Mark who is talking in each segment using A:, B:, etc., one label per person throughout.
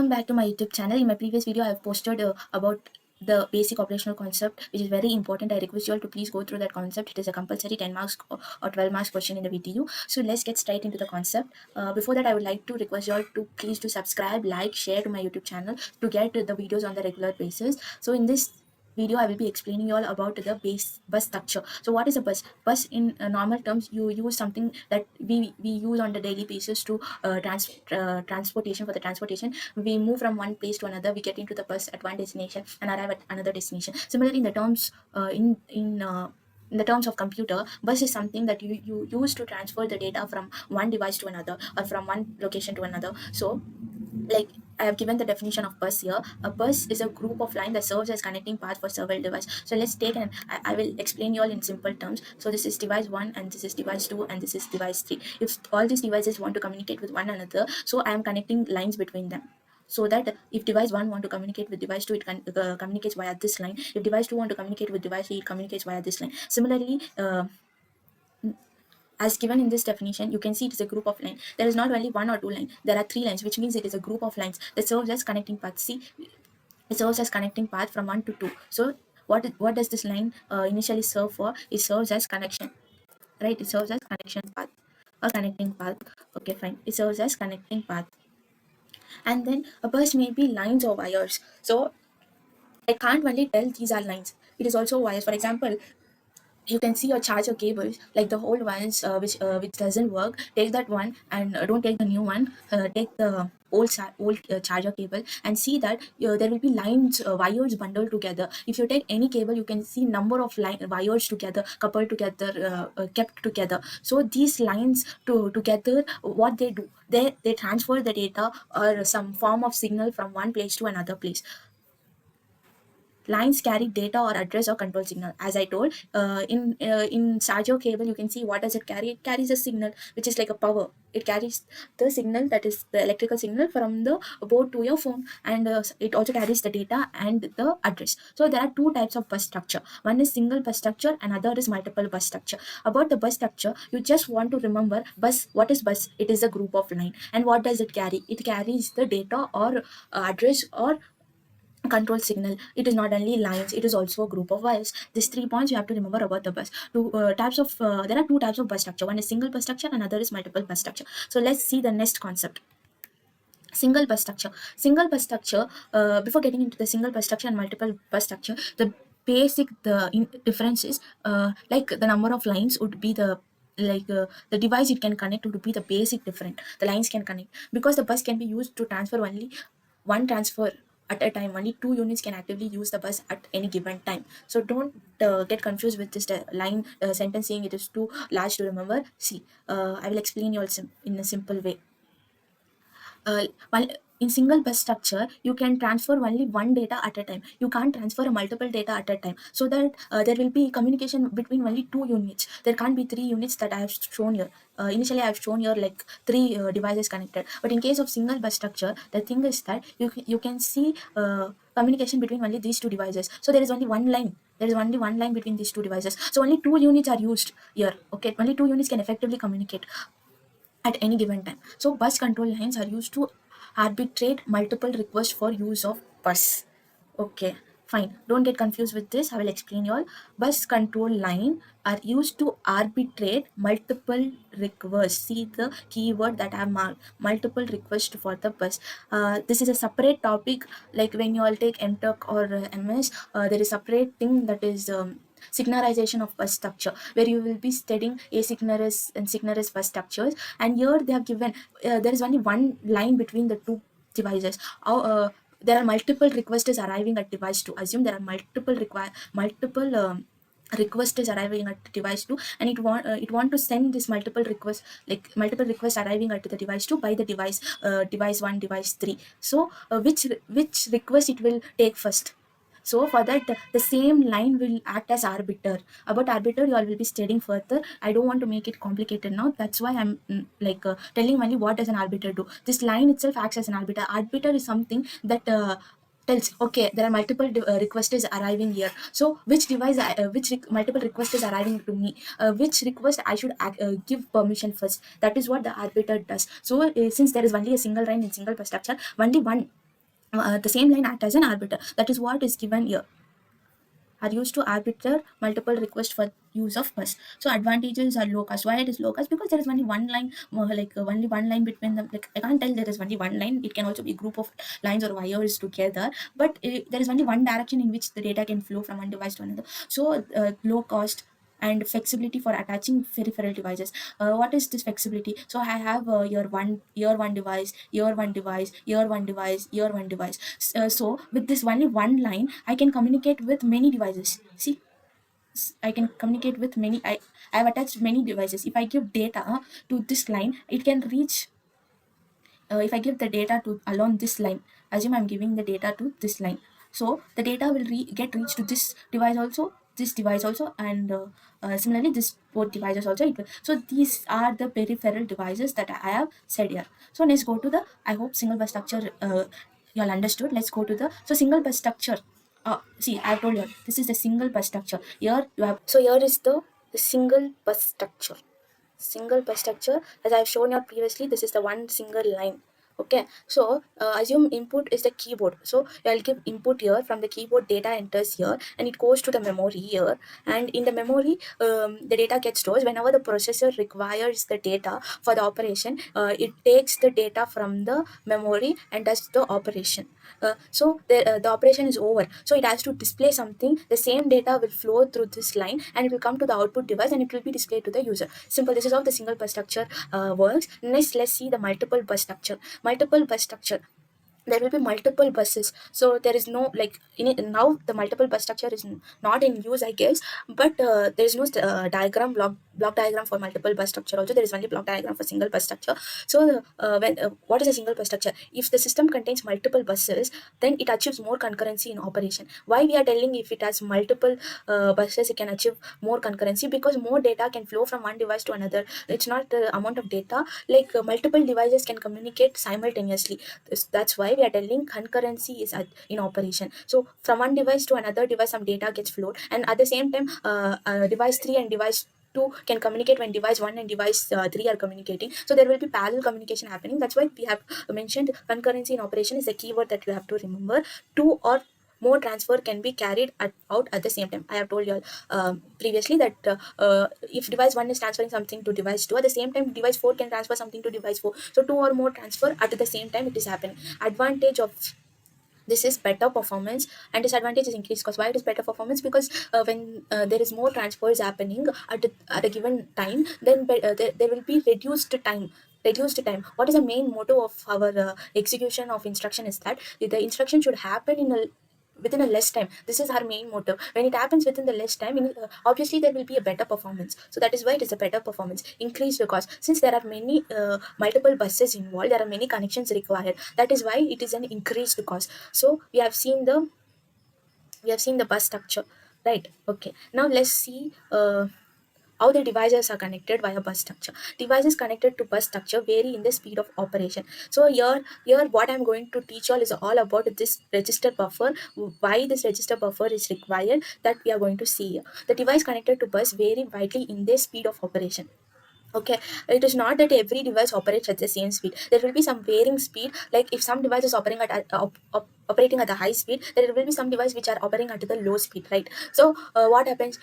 A: Welcome back to my YouTube channel. In my previous video, I have posted about the basic operational concept, which is very important. I request you all to please go through that concept. It is a compulsory 10 marks or 12 marks question in the VTU. So let's get straight into the concept. Before that, I would like to request you all to please to subscribe, like, share to my YouTube channel to get the videos on the regular basis. So in this video, I will be explaining you all about the bus structure. So what is a bus? Bus in normal terms, you use something that we use on the daily basis to transportation. For the transportation, we move from one place to another. We get into the bus at one destination and arrive at another destination. Similarly, in the terms in the terms of computer, bus is something that you use to transfer the data from one device to another or from one location to another. So like I have given the definition of bus here. A bus is a group of line that serves as connecting path for several devices. So let's take and I will explain you all in simple terms. So this is device 1 and this is device 2 and this is device 3. If all these devices want to communicate with one another, so I am connecting lines between them. So that if device 1 want to communicate with device 2, it communicates via this line. If device 2 want to communicate with device 3, it communicates via this line. Similarly, as given in this definition, you can see it is a group of lines. There is not only one or two lines, there are three lines, which means it is a group of lines that serves as connecting path. See, it serves as connecting path from 1 to 2. So what does this line initially serve for? It serves as connection, right? It serves as connection path or connecting path. Okay, fine. It serves as connecting path. And then a bus may be lines or wires. So I can't only tell these are lines. It is also wires. For example, you can see your charger cables, like the old ones which doesn't work. Take that one and don't take the new one. Take the old charger cable and see that there will be lines, wires bundled together. If you take any cable, you can see number of wires together, coupled together, kept together. So these lines together, what they do, they transfer the data or some form of signal from one place to another place. Lines carry data or address or control signal. As I told, in Sargio cable, you can see what does it carry. It carries a signal which is like a power. It carries the signal, that is the electrical signal, from the board to your phone, and it also carries the data and the address. So there are two types of bus structure. One is single bus structure, another is multiple bus structure. About the bus structure, you just want to remember bus. What is bus? It is a group of line. And what does it carry? It carries the data or address or control signal. It is not only lines, it is also a group of wires. These 3 points you have to remember about the bus. There are two types of bus structure. One is single bus structure, another is multiple bus structure. So let's see the next concept. Single bus structure. Single bus structure, before getting into the single bus structure and multiple bus structure, the basic difference is like the number of lines would be the device it can connect would be the basic different. The lines can connect because the bus can be used to transfer only one transfer at a time. Only two units can actively use the bus at any given time. So don't get confused with this line sentence saying it is too large to remember. See, I will explain you all in a simple way. While in single bus structure, you can transfer only one data at a time. You can't transfer a multiple data at a time, so that there will be communication between only two units. There can't be three units that I have shown here. Initially I have shown here like three devices connected, but in case of single bus structure, the thing is that you can see communication between only these two devices. So there is only one line. There is only one line between these two devices, so only two units are used here. Okay, only two units can effectively communicate at any given time. So bus control lines are used to arbitrate multiple requests for use of bus. Okay, fine. Don't get confused with this. I will explain you all. Bus control line are used to arbitrate multiple requests. See the keyword that I have marked. Multiple requests for the bus. This is a separate topic. Like when you all take MTech or MS, there is separate thing that is signarization of bus structure, where you will be studying asynchronous and synchronous bus structures. And here they have given there is only one line between the two devices. There are multiple requests arriving at device 2. Assume there are multiple request is arriving at device 2, and it want to send this multiple requests, like multiple requests arriving at the device 2 by the device 1, device 3. So which request it will take first? So for that, the same line will act as arbiter. About arbiter, you all will be studying further. I don't want to make it complicated now. That's why I'm telling only what does an arbiter do. This line itself acts as an arbiter. Arbiter is something that tells, okay, there are multiple requests arriving here. So which device, multiple request is arriving to me? Which request I should give permission first? That is what the arbiter does. So since there is only a single line in single bus structure, only one the same line act as an arbiter. That is what is given here, are used to arbiter multiple requests for use of bus. So advantages are low cost. Why it is low cost? Because there is only one line, only one line between them. Like I can't tell there is only one line. It can also be a group of lines or wires together, but there is only one direction in which the data can flow from one device to another. So low cost and flexibility for attaching peripheral devices. What is this flexibility? So I have your one device, your one device, your one device, your one device. So with this only one line, I can communicate with many devices. See, I can communicate with many. I have attached many devices. If I give data to this line, it can reach. If I give the data to along this line, assume I'm giving the data to this line. So the data will get reached to this device also, and similarly this both devices also. So these are the peripheral devices that I have said here. So let's go to the. I hope single bus structure. You all understood. Let's go to the single bus structure. See, I told you this is the single bus structure. Here you have. So here is the single bus structure. Single bus structure, as I've shown you previously, this is the one single line. Okay, so assume input is the keyboard. So I'll give input here. From the keyboard, data enters here and it goes to the memory here, and in the memory the data gets stored. Whenever the processor requires the data for the operation, it takes the data from the memory and does the operation. So the operation is over, so it has to display something. The same data will flow through this line and it will come to the output device and it will be displayed to the user. Simple. This is how the single bus structure works. Next, let's see the multiple bus structure. Multiple bus structure, there will be multiple buses. So there is no, like, in it now the multiple bus structure is not in use, I guess. But there is no diagram, block diagram for multiple bus structure. Also there is only block diagram for single bus structure. So when what is a single bus structure? If the system contains multiple buses, then it achieves more concurrency in operation. Why we are telling if it has multiple buses it can achieve more concurrency? Because more data can flow from one device to another. It's not the amount of data, like multiple devices can communicate simultaneously. That's why we are telling concurrency is in operation. So from one device to another device some data gets flowed, and at the same time device 3 and device 2 can communicate when device 1 and device 3 are communicating. So there will be parallel communication happening. That's why we have mentioned concurrency in operation is a keyword that you have to remember. Two or more transfer can be carried out at the same time. I have told you all previously that if device 1 is transferring something to device 2, at the same time device 4 can transfer something to device 4. So two or more transfer at the same time it is happening. Advantage of this is better performance, and disadvantage is increased cost. Why it is better performance? Because when there is more transfers happening at a given time, then there will be reduced time. What is the main motto of our execution of instruction is that the instruction should happen within a less time. This is our main motive. When it happens within the less time, obviously there will be a better performance. So that is why it is a better performance. Increase the cost, since there are many multiple buses involved, there are many connections required. That is why it is an increased cost. So we have seen the bus structure, right? Okay, now let's see how the devices are connected via bus structure. Devices connected to bus structure vary in the speed of operation. So here what I'm going to teach you all is all about this register buffer. Why this register buffer is required, that we are going to see here. The device connected to bus vary widely in their speed of operation. Okay, it is not that every device operates at the same speed. There will be some varying speed. Like if some device is operating at the high speed, there will be some device which are operating at the low speed, right? So what happens?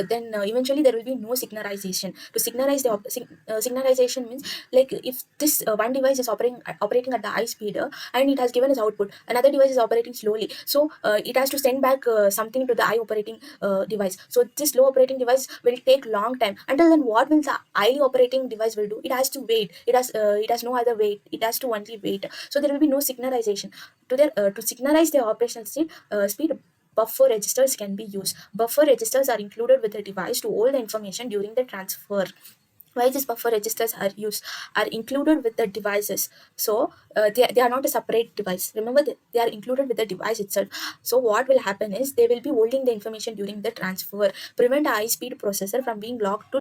A: Then eventually there will be no synchronization. To synchronize synchronization means, like, if this one device is operating at the high speed and it has given us output, another device is operating slowly. So it has to send back something to the high operating device. So this low operating device will take long time. Until then, what will the highly operating device will do? It has to wait. It has no other wait. It has to only wait. So there will be no synchronization. To synchronize the operational speed, buffer registers can be used. Buffer registers are included with the device to hold the information during the transfer. Why these buffer registers are included with the devices? So they are not a separate device. Remember that they are included with the device itself. So what will happen is they will be holding the information during the transfer, prevent a high speed processor from being locked to